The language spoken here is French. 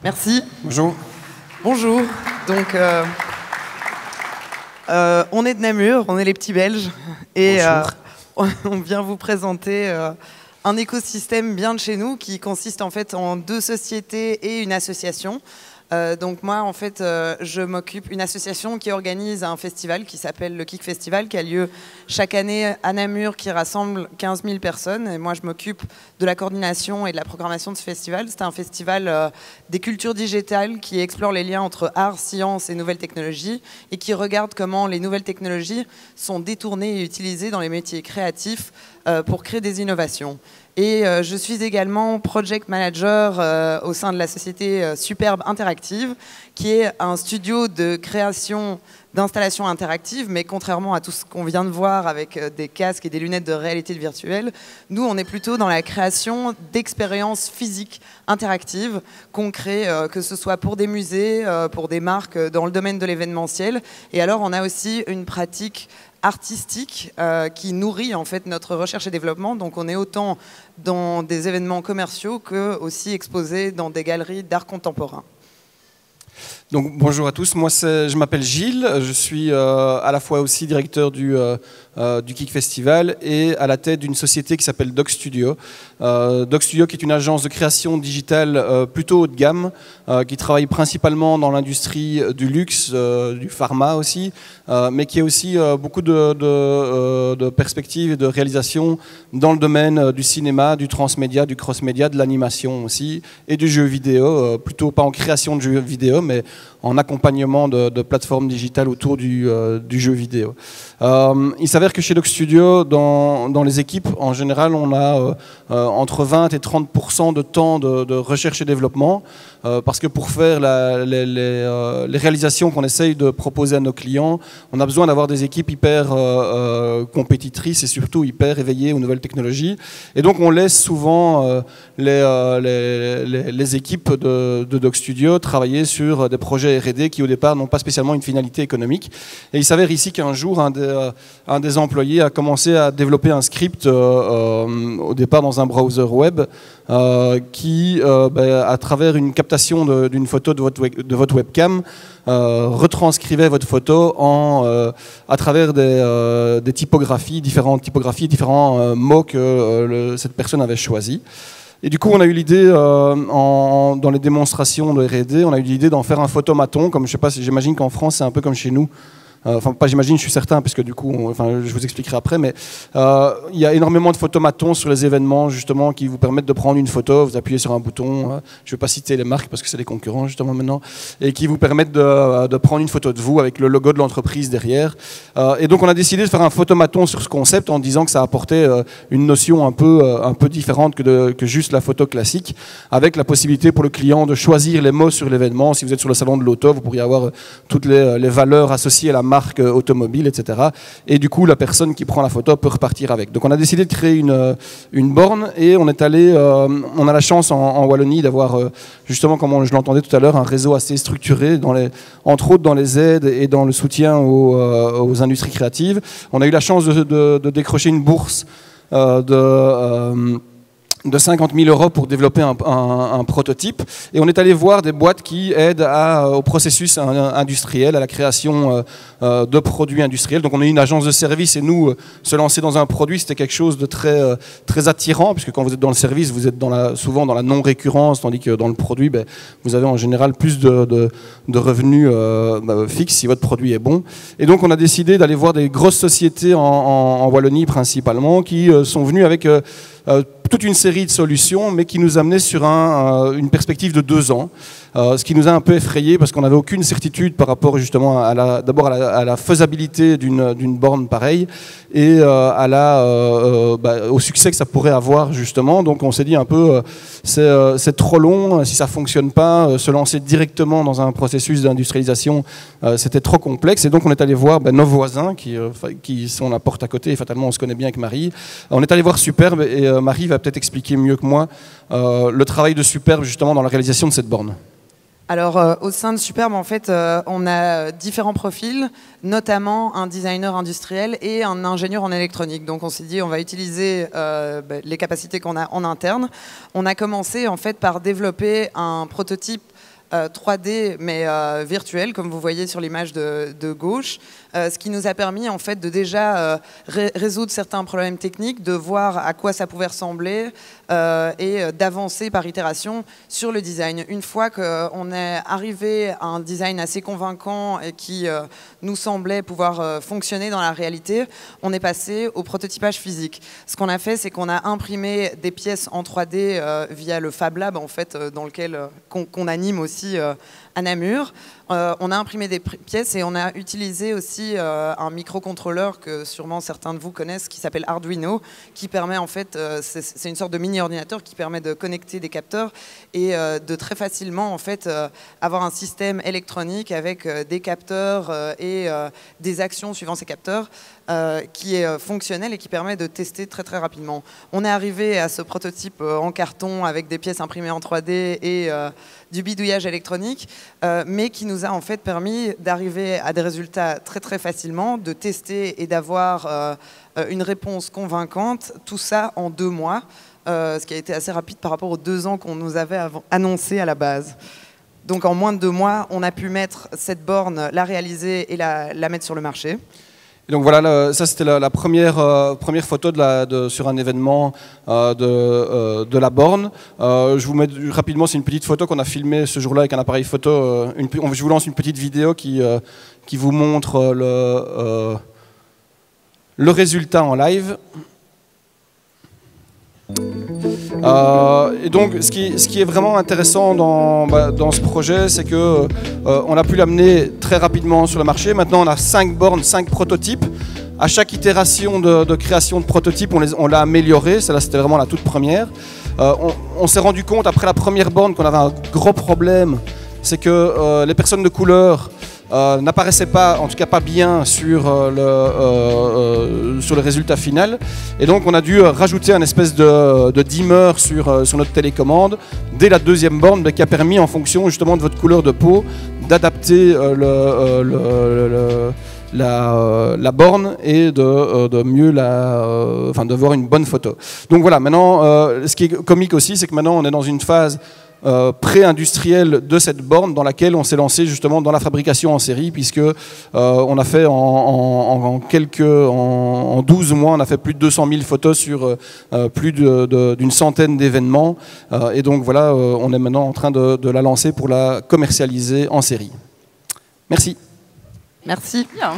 Merci. Bonjour. Bonjour. Donc, on est de Namur, on est les petits Belges. Et on vient vous présenter un écosystème bien de chez nous qui consiste en fait en 2 sociétés et une association. Donc moi, en fait, je m'occupe d'une association qui organise un festival qui s'appelle le Kick Festival, qui a lieu chaque année à Namur, qui rassemble 15 000 personnes. Et moi, je m'occupe de la coordination et de la programmation de ce festival. C'est un festival des cultures digitales qui explore les liens entre art, science et nouvelles technologies et qui regarde comment les nouvelles technologies sont détournées et utilisées dans les métiers créatifs pour créer des innovations. Et je suis également project manager au sein de la société Superbe Interactive, qui est un studio de création d'installations interactives, mais contrairement à tout ce qu'on vient de voir avec des casques et des lunettes de réalité virtuelle, nous, on est plutôt dans la création d'expériences physiques interactives qu'on crée, que ce soit pour des musées, pour des marques dans le domaine de l'événementiel. Et alors, on a aussi une pratique artistique qui nourrit en fait notre recherche et développement. Donc on est autant dans des événements commerciaux que aussi exposés dans des galeries d'art contemporain. Donc bonjour à tous, moi je m'appelle Gilles, je suis à la fois aussi directeur du Kick Festival et à la tête d'une société qui s'appelle Doc Studio. Doc Studio qui est une agence de création digitale plutôt haut de gamme, qui travaille principalement dans l'industrie du luxe, du pharma aussi, mais qui a aussi beaucoup de perspectives et de réalisations dans le domaine du cinéma, du transmédia, du cross-média, de l'animation aussi, et du jeu vidéo, plutôt pas en création de jeux vidéo, mais en accompagnement de plateformes digitales autour du jeu vidéo. Il s'avère que chez Doc Studio, dans les équipes, en général, on a entre 20 et 30% de temps de recherche et développement, parce que pour faire les réalisations qu'on essaye de proposer à nos clients, on a besoin d'avoir des équipes hyper compétitrices et surtout hyper éveillées aux nouvelles technologies. Et donc on laisse souvent les équipes de Doc Studio travailler sur des projets R&D qui au départ n'ont pas spécialement une finalité économique. Et il s'avère ici qu'un jour, un des employés a commencé à développer un script au départ dans un browser web qui, à travers une captation d'une photo de votre webcam, retranscrivait votre photo à travers des typographies, différents mots que cette personne avait choisis. Et du coup, on a eu l'idée, dans les démonstrations de R&D, on a eu l'idée d'en faire un photomaton, comme je sais pas, j'imagine qu'en France, c'est un peu comme chez nous. Enfin, pas j'imagine, je suis certain, parce que du coup, je vous expliquerai après, mais il y a énormément de photomatons sur les événements, justement, qui vous permettent de prendre une photo, vous appuyez sur un bouton, je ne vais pas citer les marques, parce que c'est les concurrents, justement, maintenant, et qui vous permettent de prendre une photo de vous avec le logo de l'entreprise derrière. Et donc, on a décidé de faire un photomaton sur ce concept en disant que ça apportait une notion un peu différente que juste la photo classique, avec la possibilité pour le client de choisir les mots sur l'événement. Si vous êtes sur le salon de l'auto, vous pourriez avoir toutes les valeurs associées à la marque automobile, etc. Et du coup, la personne qui prend la photo peut repartir avec. Donc on a décidé de créer une borne et on est allé, on a la chance en Wallonie d'avoir, justement, comme je l'entendais tout à l'heure, un réseau assez structuré, entre autres dans les aides et dans le soutien aux industries créatives. On a eu la chance de décrocher une bourse de 50 000 € pour développer un prototype. Et on est allé voir des boîtes qui aident au processus industriel, à la création de produits industriels. Donc on est une agence de service et nous, se lancer dans un produit, c'était quelque chose de très, très attirant, puisque quand vous êtes dans le service, vous êtes souvent dans la non-récurrence, tandis que dans le produit, vous avez en général plus de revenus fixes si votre produit est bon. Et donc on a décidé d'aller voir des grosses sociétés en Wallonie principalement, qui sont venues avec toute une série de solutions, mais qui nous amenait sur une perspective de 2 ans. Ce qui nous a un peu effrayé parce qu'on n'avait aucune certitude par rapport justement d'abord à la faisabilité d'une borne pareille et au succès que ça pourrait avoir justement. Donc on s'est dit un peu c'est trop long, si ça fonctionne pas, se lancer directement dans un processus d'industrialisation, c'était trop complexe. Et donc on est allé voir nos voisins qui sont la porte à côté, et fatalement on se connaît bien avec Marie. On est allé voir Superbe et Marie va peut-être expliquer mieux que moi le travail de Superbe justement dans la réalisation de cette borne. Alors, au sein de Superbe, en fait, on a différents profils, notamment un designer industriel et un ingénieur en électronique. Donc, on s'est dit, on va utiliser les capacités qu'on a en interne. On a commencé, en fait, par développer un prototype 3D mais virtuelle, comme vous voyez sur l'image de gauche, ce qui nous a permis en fait de déjà résoudre certains problèmes techniques, de voir à quoi ça pouvait ressembler et d'avancer par itération sur le design. Une fois qu'on est arrivé à un design assez convaincant et qui nous semblait pouvoir fonctionner dans la réalité, on est passé au prototypage physique. Ce qu'on a fait, c'est qu'on a imprimé des pièces en 3D via le Fab Lab en fait, dans lequel qu'on anime aussi à Namur. On a imprimé des pièces et on a utilisé aussi un microcontrôleur que sûrement certains de vous connaissent qui s'appelle Arduino, qui permet en fait, c'est une sorte de mini-ordinateur qui permet de connecter des capteurs et de très facilement en fait avoir un système électronique avec des capteurs et des actions suivant ces capteurs qui est fonctionnel et qui permet de tester très très rapidement. On est arrivé à ce prototype en carton avec des pièces imprimées en 3D et du bidouillage électronique, mais qui nous a en fait permis d'arriver à des résultats très très facilement, de tester et d'avoir une réponse convaincante, tout ça en 2 mois, ce qui a été assez rapide par rapport aux 2 ans qu'on nous avait annoncé à la base. Donc en moins de 2 mois, on a pu mettre cette borne, la réaliser et la mettre sur le marché. Et donc voilà, ça c'était la première photo sur un événement de la borne. Je vous mets rapidement, c'est une petite photo qu'on a filmée ce jour-là avec un appareil photo. Je vous lance une petite vidéo qui vous montre le résultat en live. Et donc, ce qui est vraiment intéressant dans ce projet, c'est que on a pu l'amener très rapidement sur le marché. Maintenant, on a 5 bornes, 5 prototypes. À chaque itération de création de prototypes, on l'a amélioré. Celle-là, c'était vraiment la toute première. On s'est rendu compte, après la première borne, qu'on avait un gros problème. C'est que les personnes de couleur n'apparaissaient pas, en tout cas pas bien sur le résultat final. Et donc on a dû rajouter un espèce de dimmer sur notre télécommande dès la deuxième borne, qui a permis, en fonction justement de votre couleur de peau, d'adapter la borne et de mieux de voir une bonne photo. Donc voilà, maintenant, ce qui est comique aussi, c'est que maintenant on est dans une phase pré-industrielle de cette borne dans laquelle on s'est lancé justement dans la fabrication en série, puisque on a fait en 12 mois, on a fait plus de 200 000 photos sur plus d'une centaine d'événements, et donc voilà, on est maintenant en train de la lancer pour la commercialiser en série. Merci. Merci. Bien.